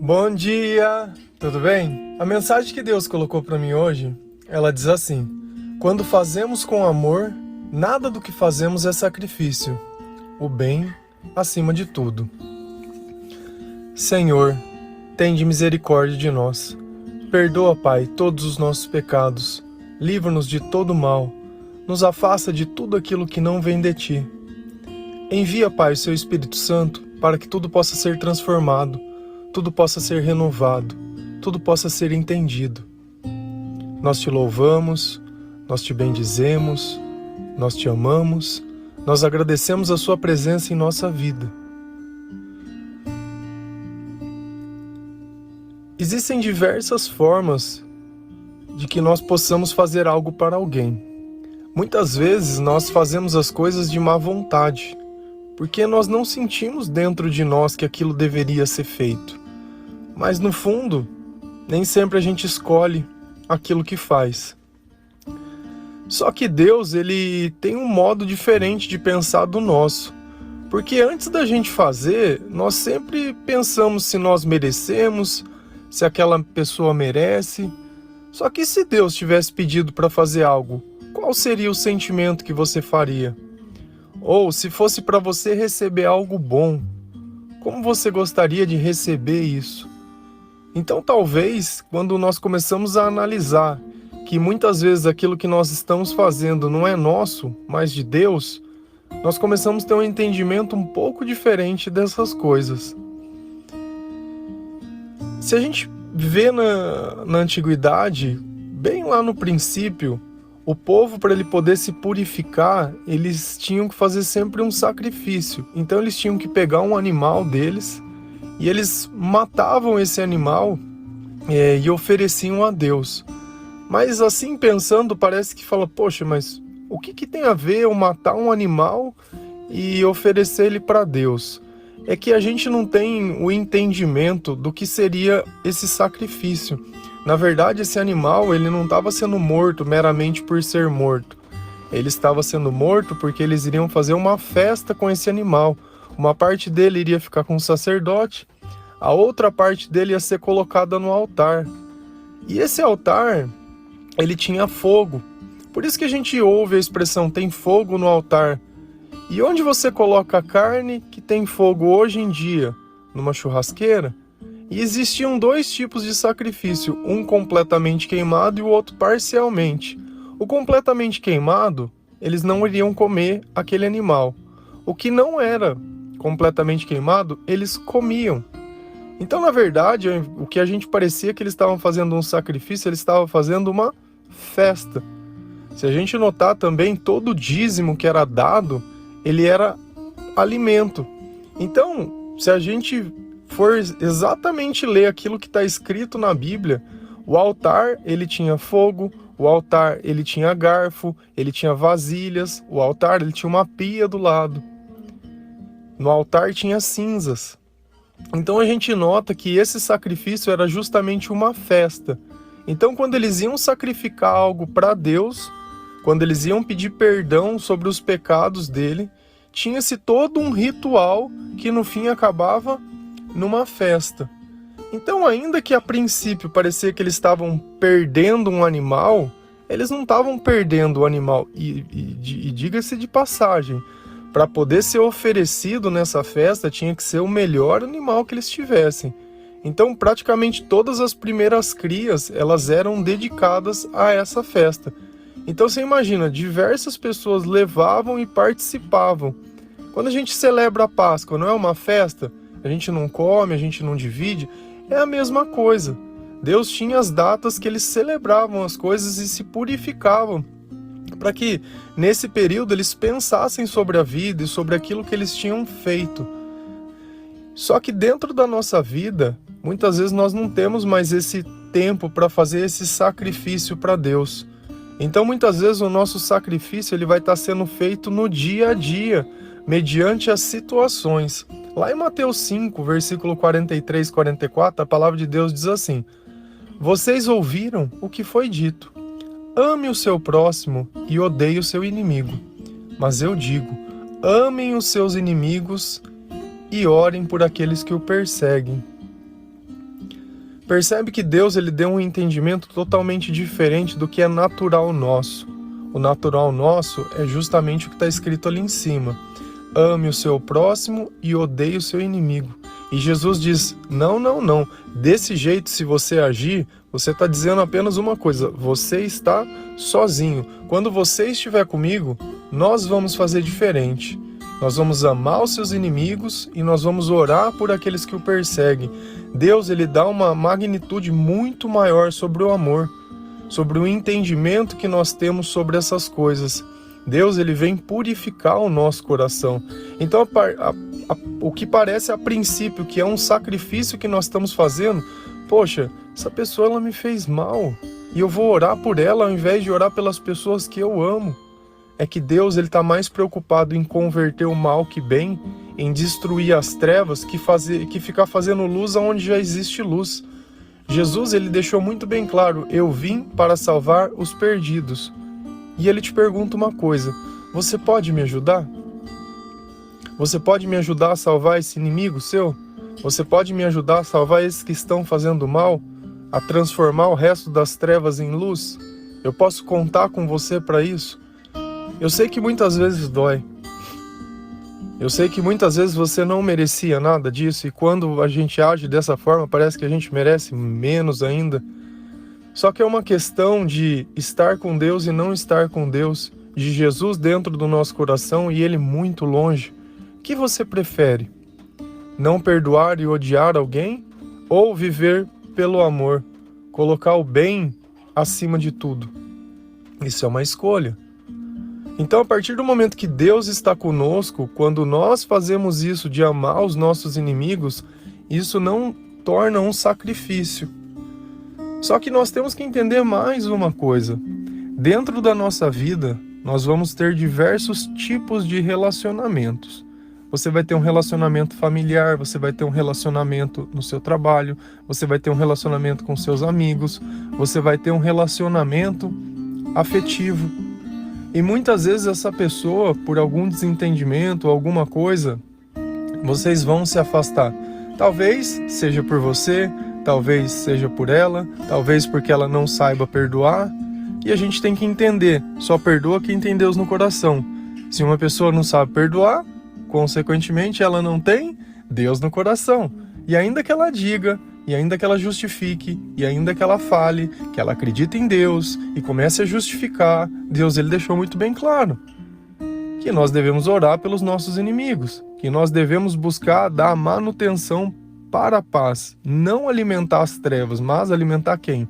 Bom dia, tudo bem? A mensagem que Deus colocou para mim hoje, ela diz assim: quando fazemos com amor, nada do que fazemos é sacrifício, o bem acima de tudo. Senhor, tende misericórdia de nós. Perdoa, Pai, todos os nossos pecados. Livra-nos de todo mal. Nos afasta de tudo aquilo que não vem de Ti. Envia, Pai, o Seu Espírito Santo para que tudo possa ser transformado, tudo possa ser renovado, tudo possa ser entendido. Nós Te louvamos, nós Te bendizemos, nós Te amamos, nós agradecemos a Sua presença em nossa vida. Existem diversas formas de que nós possamos fazer algo para alguém. Muitas vezes nós fazemos as coisas de má vontade, porque nós não sentimos dentro de nós que aquilo deveria ser feito. Mas no fundo, nem sempre a gente escolhe aquilo que faz. Só que Deus, Ele tem um modo diferente de pensar do nosso. Porque antes da gente fazer, nós sempre pensamos se nós merecemos, se aquela pessoa merece. Só que se Deus tivesse pedido para fazer algo, qual seria o sentimento que você faria? Ou se fosse para você receber algo bom, como você gostaria de receber isso? Então talvez, quando nós começamos a analisar que muitas vezes aquilo que nós estamos fazendo não é nosso, mas de Deus, nós começamos a ter um entendimento um pouco diferente dessas coisas. Se a gente vê na antiguidade, bem lá no princípio, o povo, para ele poder se purificar, eles tinham que fazer sempre um sacrifício. Então eles tinham que pegar um animal deles e eles matavam esse animal e ofereciam a Deus. Mas assim pensando, parece que fala, poxa, mas o que tem a ver eu matar um animal e oferecer ele para Deus? É que a gente não tem o entendimento do que seria esse sacrifício. Na verdade, esse animal ele não estava sendo morto meramente por ser morto. Ele estava sendo morto porque eles iriam fazer uma festa com esse animal. Uma parte dele iria ficar com o sacerdote, a outra parte dele ia ser colocada no altar. E esse altar, ele tinha fogo. Por isso que a gente ouve a expressão, tem fogo no altar. E onde você coloca a carne que tem fogo hoje em dia? Numa churrasqueira? E existiam dois tipos de sacrifício, um completamente queimado e o outro parcialmente. O completamente queimado, eles não iriam comer aquele animal. O que não era completamente queimado, eles comiam. Então, na verdade, o que a gente parecia que eles estavam fazendo um sacrifício, eles estavam fazendo uma festa. Se a gente notar também, todo dízimo que era dado, ele era alimento. Então, se a gente for exatamente ler aquilo que está escrito na Bíblia, o altar ele tinha fogo, o altar ele tinha garfo, ele tinha vasilhas, o altar ele tinha uma pia do lado. No altar tinha cinzas. Então a gente nota que esse sacrifício era justamente uma festa. Então quando eles iam sacrificar algo para Deus, quando eles iam pedir perdão sobre os pecados dele, tinha-se todo um ritual que no fim acabava numa festa. Então, ainda que a princípio parecia que eles estavam perdendo um animal, eles não estavam perdendo o animal. E diga-se de passagem, para poder ser oferecido nessa festa, tinha que ser o melhor animal que eles tivessem. Então, praticamente todas as primeiras crias, elas eram dedicadas a essa festa. Então, você imagina, diversas pessoas levavam e participavam. Quando a gente celebra a Páscoa, não é uma festa? A gente não come, a gente não divide, é a mesma coisa. Deus tinha as datas que eles celebravam as coisas e se purificavam, para que nesse período eles pensassem sobre a vida e sobre aquilo que eles tinham feito. Só que dentro da nossa vida, muitas vezes nós não temos mais esse tempo para fazer esse sacrifício para Deus. Então muitas vezes o nosso sacrifício ele vai estar sendo feito no dia a dia, mediante as situações. Lá em Mateus 5, versículo 43 e 44, a palavra de Deus diz assim: vocês ouviram o que foi dito, ame o seu próximo e odeie o seu inimigo. Mas eu digo, amem os seus inimigos e orem por aqueles que o perseguem. Percebe que Deus ele deu um entendimento totalmente diferente do que é natural nosso. O natural nosso é justamente o que está escrito ali em cima. Ame o seu próximo e odeie o seu inimigo. E Jesus diz, não. Desse jeito, se você agir, você está dizendo apenas uma coisa, você está sozinho. Quando você estiver comigo, nós vamos fazer diferente. Nós vamos amar os seus inimigos e nós vamos orar por aqueles que o perseguem. Deus ele dá uma magnitude muito maior sobre o amor, sobre o entendimento que nós temos sobre essas coisas. Deus ele vem purificar o nosso coração. Então o que parece a princípio que é um sacrifício que nós estamos fazendo, poxa, essa pessoa ela me fez mal e eu vou orar por ela ao invés de orar pelas pessoas que eu amo. É que Deus ele está mais preocupado em converter o mal que bem, em destruir as trevas, que ficar fazendo luz onde já existe luz. Jesus ele deixou muito bem claro, eu vim para salvar os perdidos. E ele te pergunta uma coisa, você pode me ajudar? Você pode me ajudar a salvar esse inimigo seu? Você pode me ajudar a salvar esses que estão fazendo mal? A transformar o resto das trevas em luz? Eu posso contar com você para isso? Eu sei que muitas vezes dói. Eu sei que muitas vezes você não merecia nada disso e quando a gente age dessa forma parece que a gente merece menos ainda. Só que é uma questão de estar com Deus e não estar com Deus, de Jesus dentro do nosso coração e Ele muito longe. O que você prefere? Não perdoar e odiar alguém ou viver pelo amor, colocar o bem acima de tudo? Isso é uma escolha. Então, a partir do momento que Deus está conosco, quando nós fazemos isso de amar os nossos inimigos, isso não torna um sacrifício. Só que nós temos que entender mais uma coisa. Dentro da nossa vida, nós vamos ter diversos tipos de relacionamentos. Você vai ter um relacionamento familiar, você vai ter um relacionamento no seu trabalho, você vai ter um relacionamento com seus amigos, você vai ter um relacionamento afetivo. E muitas vezes essa pessoa, por algum desentendimento, alguma coisa, vocês vão se afastar. Talvez seja por você, talvez seja por ela, talvez porque ela não saiba perdoar. E a gente tem que entender, só perdoa quem tem Deus no coração. Se uma pessoa não sabe perdoar, consequentemente ela não tem Deus no coração. E ainda que ela diga, e ainda que ela justifique, e ainda que ela fale, que ela acredita em Deus e comece a justificar, Deus ele deixou muito bem claro que nós devemos orar pelos nossos inimigos, que nós devemos buscar dar manutenção para a paz, não alimentar as trevas, mas alimentar quem?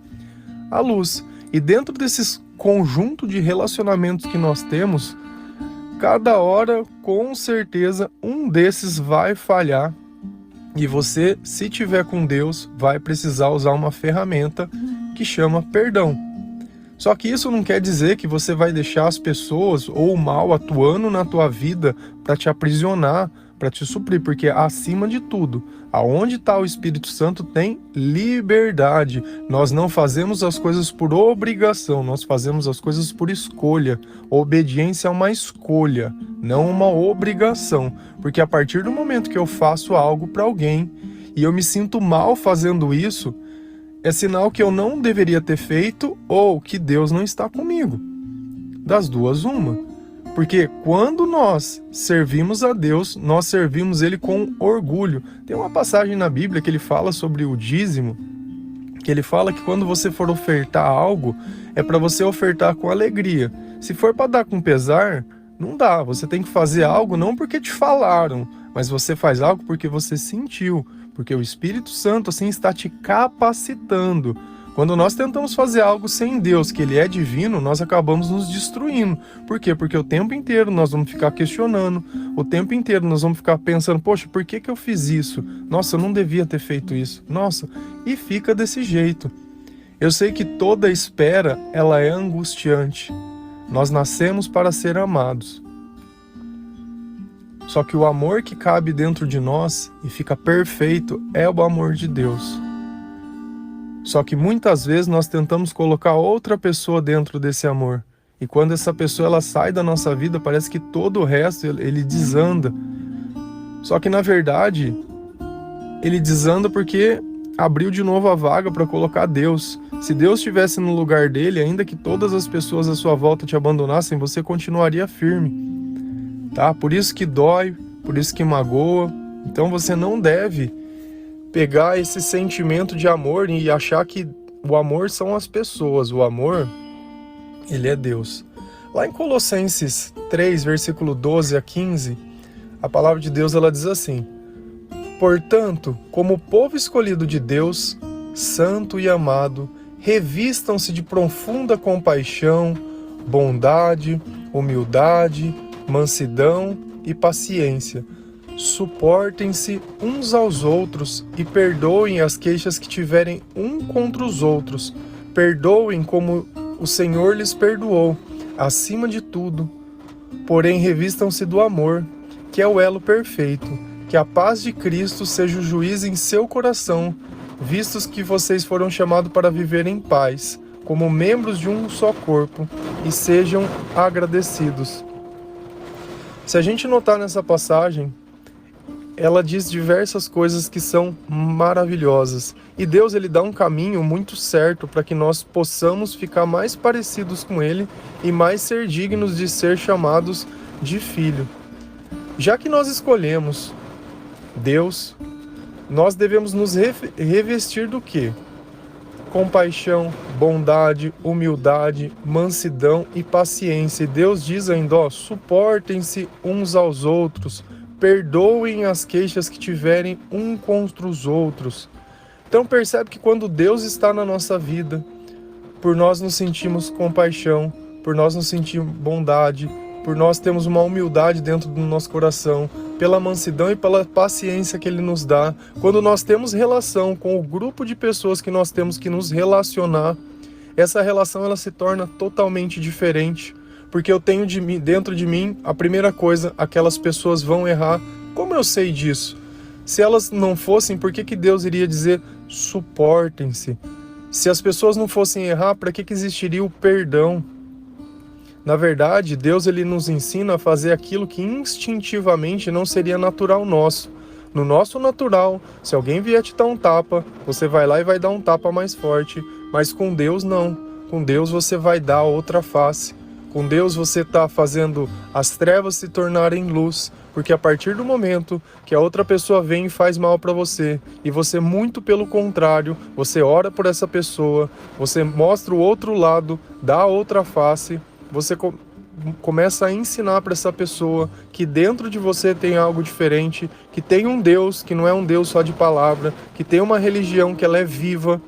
A luz. E dentro desses conjunto de relacionamentos que nós temos, cada hora, com certeza, um desses vai falhar. E você, se tiver com Deus, vai precisar usar uma ferramenta que chama perdão. Só que isso não quer dizer que você vai deixar as pessoas ou o mal atuando na tua vida para te aprisionar, para te suprir, porque acima de tudo, aonde está o Espírito Santo tem liberdade. Nós não fazemos as coisas por obrigação, nós fazemos as coisas por escolha. Obediência é uma escolha, não uma obrigação, porque a partir do momento que eu faço algo para alguém e eu me sinto mal fazendo isso, é sinal que eu não deveria ter feito ou que Deus não está comigo. Das duas, uma. Porque quando nós servimos a Deus, nós servimos Ele com orgulho. Tem uma passagem na Bíblia que ele fala sobre o dízimo, que ele fala que quando você for ofertar algo, é para você ofertar com alegria. Se for para dar com pesar, não dá. Você tem que fazer algo não porque te falaram, mas você faz algo porque você sentiu, porque o Espírito Santo assim está te capacitando. Quando nós tentamos fazer algo sem Deus, que Ele é divino, nós acabamos nos destruindo. Por quê? Porque o tempo inteiro nós vamos ficar questionando, o tempo inteiro nós vamos ficar pensando, poxa, por que eu fiz isso? Nossa, eu não devia ter feito isso. Nossa, e fica desse jeito. Eu sei que toda espera, ela é angustiante. Nós nascemos para ser amados. Só que o amor que cabe dentro de nós e fica perfeito é o amor de Deus. Só que muitas vezes nós tentamos colocar outra pessoa dentro desse amor. E quando essa pessoa ela sai da nossa vida, parece que todo o resto ele desanda. Só que na verdade, ele desanda porque abriu de novo a vaga para colocar Deus. Se Deus estivesse no lugar dele, ainda que todas as pessoas à sua volta te abandonassem, você continuaria firme, tá? Por isso que dói, por isso que magoa. Então você não deve pegar esse sentimento de amor e achar que o amor são as pessoas. O amor, ele é Deus. Lá em Colossenses 3, versículo 12 a 15, a palavra de Deus ela diz assim: portanto, como povo escolhido de Deus, santo e amado, revistam-se de profunda compaixão, bondade, humildade, mansidão e paciência. Suportem-se uns aos outros e perdoem as queixas que tiverem um contra os outros. Perdoem como o Senhor lhes perdoou. Acima de tudo, porém, revistam-se do amor, que é o elo perfeito. Que a paz de Cristo seja o juiz em seu coração, vistos que vocês foram chamados para viver em paz, como membros de um só corpo, e sejam agradecidos. Se a gente notar nessa passagem, ela diz diversas coisas que são maravilhosas. E Deus ele dá um caminho muito certo para que nós possamos ficar mais parecidos com Ele e mais ser dignos de ser chamados de filho. Já que nós escolhemos Deus, nós devemos nos revestir do quê? Compaixão, bondade, humildade, mansidão e paciência. E Deus diz ainda, suportem-se uns aos outros, perdoem as queixas que tiverem um contra os outros. Então percebe que quando Deus está na nossa vida, por nós nos sentimos compaixão, por nós nos sentimos bondade, por nós temos uma humildade dentro do nosso coração, pela mansidão e pela paciência que Ele nos dá. Quando nós temos relação com o grupo de pessoas que nós temos que nos relacionar, essa relação ela se torna totalmente diferente. Porque eu tenho dentro de mim, a primeira coisa, aquelas pessoas vão errar. Como eu sei disso? Se elas não fossem, por que Deus iria dizer suportem-se? Se as pessoas não fossem errar, para que existiria o perdão? Na verdade, Deus ele nos ensina a fazer aquilo que instintivamente não seria natural nosso. No nosso natural, se alguém vier te dar um tapa, você vai lá e vai dar um tapa mais forte. Mas com Deus não. Com Deus você vai dar outra face. Com Deus você está fazendo as trevas se tornarem luz, porque a partir do momento que a outra pessoa vem e faz mal para você, e você muito pelo contrário, você ora por essa pessoa, você mostra o outro lado, dá a outra face, você começa a ensinar para essa pessoa que dentro de você tem algo diferente, que tem um Deus que não é um Deus só de palavra, que tem uma religião que ela é viva,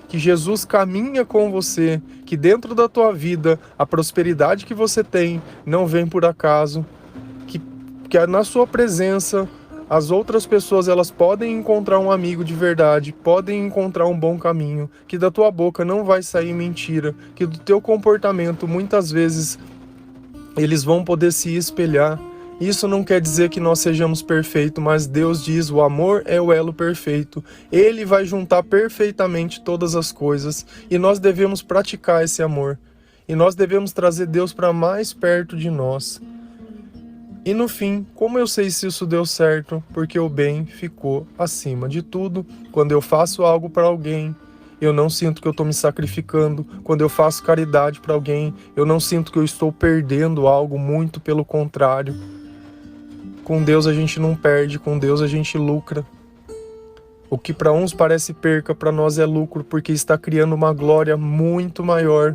que Jesus caminha com você, que dentro da tua vida a prosperidade que você tem não vem por acaso, que na sua presença as outras pessoas elas podem encontrar um amigo de verdade, podem encontrar um bom caminho, que da tua boca não vai sair mentira, que do teu comportamento muitas vezes eles vão poder se espelhar. Isso não quer dizer que nós sejamos perfeitos, mas Deus diz, o amor é o elo perfeito. Ele vai juntar perfeitamente todas as coisas e nós devemos praticar esse amor. E nós devemos trazer Deus para mais perto de nós. E no fim, como eu sei se isso deu certo? Porque o bem ficou acima de tudo. Quando eu faço algo para alguém, eu não sinto que eu estou me sacrificando. Quando eu faço caridade para alguém, eu não sinto que eu estou perdendo algo, muito pelo contrário. Com Deus a gente não perde, com Deus a gente lucra. O que para uns parece perca, para nós é lucro, porque está criando uma glória muito maior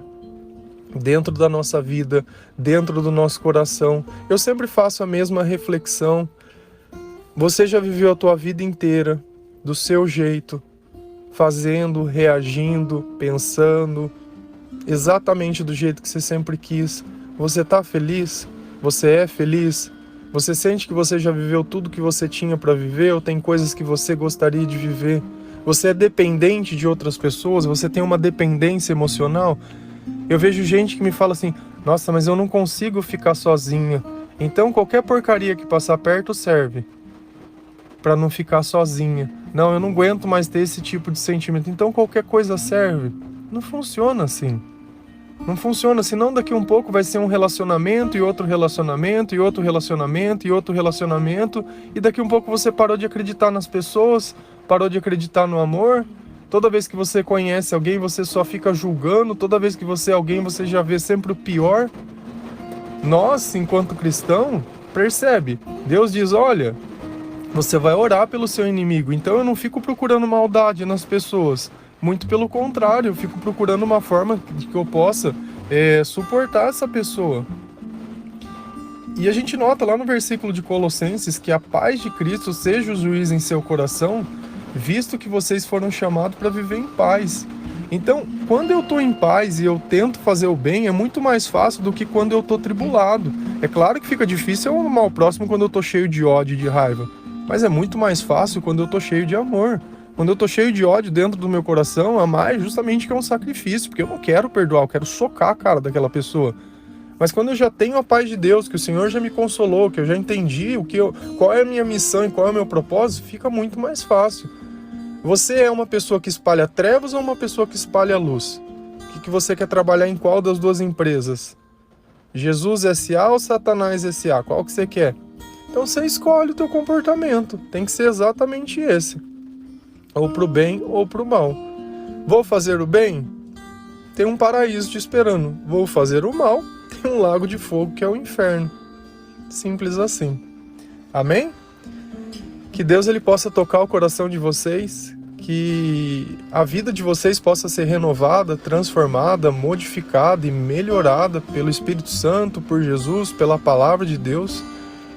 dentro da nossa vida, dentro do nosso coração. Eu sempre faço a mesma reflexão. Você já viveu a tua vida inteira do seu jeito, fazendo, reagindo, pensando, exatamente do jeito que você sempre quis. Você está feliz? Você é feliz? Você sente que você já viveu tudo que você tinha para viver ou tem coisas que você gostaria de viver? Você é dependente de outras pessoas? Você tem uma dependência emocional? Eu vejo gente que me fala assim, nossa, mas eu não consigo ficar sozinha. Então qualquer porcaria que passar perto serve para não ficar sozinha. Não, eu não aguento mais ter esse tipo de sentimento. Então qualquer coisa serve. Não funciona assim. Não funciona, senão daqui um pouco vai ser um relacionamento e outro relacionamento e outro relacionamento e outro relacionamento e daqui um pouco você parou de acreditar nas pessoas, parou de acreditar no amor Toda vez que você conhece alguém, você só fica julgando. Toda vez que você é alguém, você já vê sempre o pior. Nós, enquanto cristão, percebe? Deus diz, olha, você vai orar pelo seu inimigo. Então eu não fico procurando maldade nas pessoas. Muito pelo contrário, eu fico procurando uma forma de que eu possa suportar essa pessoa. E a gente nota lá no versículo de Colossenses que a paz de Cristo seja o juiz em seu coração, visto que vocês foram chamados para viver em paz. Então, quando eu estou em paz e eu tento fazer o bem, é muito mais fácil do que quando eu estou tribulado. É claro que fica difícil eu amar o próximo quando eu estou cheio de ódio e de raiva, mas é muito mais fácil quando eu estou cheio de amor. Quando eu estou cheio de ódio dentro do meu coração, amar é justamente que é um sacrifício, porque eu não quero perdoar, eu quero socar a cara daquela pessoa. Mas quando eu já tenho a paz de Deus, que o Senhor já me consolou, que eu já entendi qual é a minha missão e qual é o meu propósito, fica muito mais fácil. Você é uma pessoa que espalha trevas ou uma pessoa que espalha luz? O que você quer trabalhar em qual das duas empresas? Jesus S.A. ou Satanás S.A.? Qual que você quer? Então você escolhe o teu comportamento. Tem que ser exatamente esse. Ou pro bem ou pro mal. Vou fazer o bem? Tem um paraíso te esperando. Vou fazer o mal? Tem um lago de fogo que é o inferno. Simples assim. Amém? Que Deus ele possa tocar o coração de vocês, que a vida de vocês possa ser renovada, transformada, modificada e melhorada pelo Espírito Santo, por Jesus, pela palavra de Deus,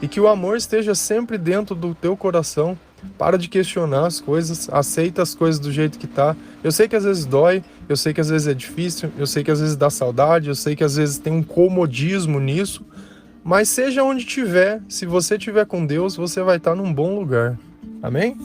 e que o amor esteja sempre dentro do teu coração. Para de questionar as coisas, aceita as coisas do jeito que tá. Eu sei que às vezes dói, eu sei que às vezes é difícil, eu sei que às vezes dá saudade, eu sei que às vezes tem um comodismo nisso, mas seja onde tiver, se você estiver com Deus, você vai estar num bom lugar. Amém?